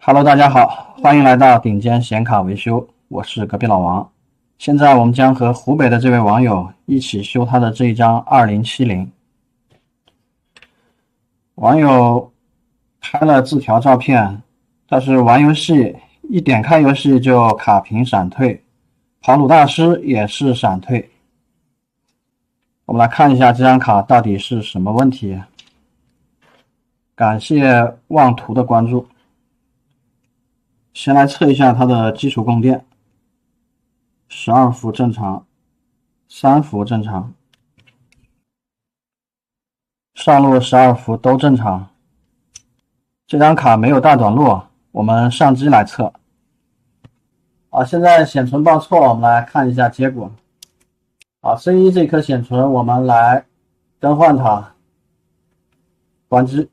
Hello，大家好，欢迎来到顶尖显卡维修，我是隔壁老王。现在我们将和湖北的这位网友一起修他的这一张2070。网友拍了字条照片，但是玩游戏一点开游戏就卡屏闪退，跑鲁大师也是闪退。我们来看一下这张卡到底是什么问题。感谢妄图的关注。先来测一下它的基础供电，12伏正常，3伏正常，上路12伏都正常。这张卡没有大短路，我们上机来测。好，现在显存报错，我们来看一下结果。好，C1这颗显存我们来更换它，关机。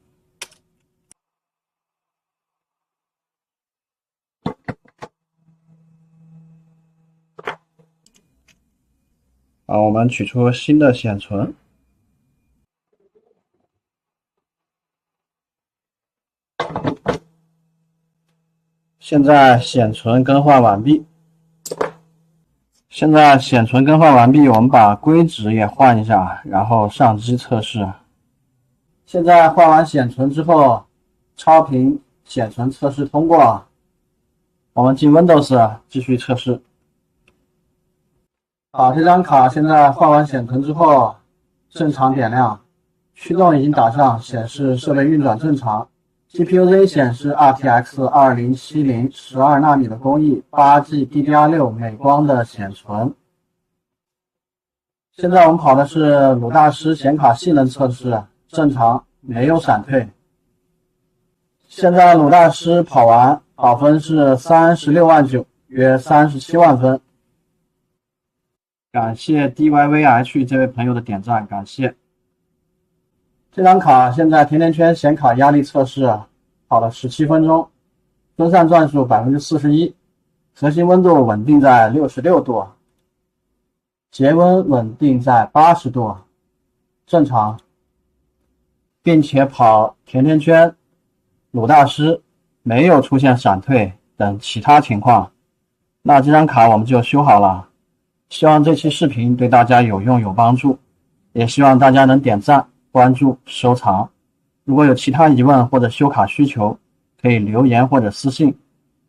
我们取出新的显存。现在显存更换完毕。我们把硅脂也换一下，然后上机测试。现在换完显存之后，超频显存测试通过。我们进 Windows 继续测试。好，这张卡现在换完显存之后，正常点亮，驱动已经打上，显示设备运转正常。GPU-Z 显示 RTX 2070 12纳米的工艺，8G DDR6 美光的显存。现在我们跑的是鲁大师显卡性能测试，正常，没有闪退。现在鲁大师跑完，跑分是36万9，约37万分。感谢 DYVH 这位朋友的点赞，感谢。这张卡现在甜甜圈显卡压力测试跑了17分钟，分散转数41%，核心温度稳定在66度，节温稳定在80度，正常，并且跑甜甜圈、鲁大师没有出现闪退等其他情况，那这张卡我们就修好了。希望这期视频对大家有用有帮助，也希望大家能点赞、关注、收藏。如果有其他疑问或者修卡需求，可以留言或者私信，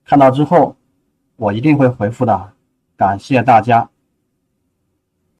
看到之后我一定会回复的。感谢大家。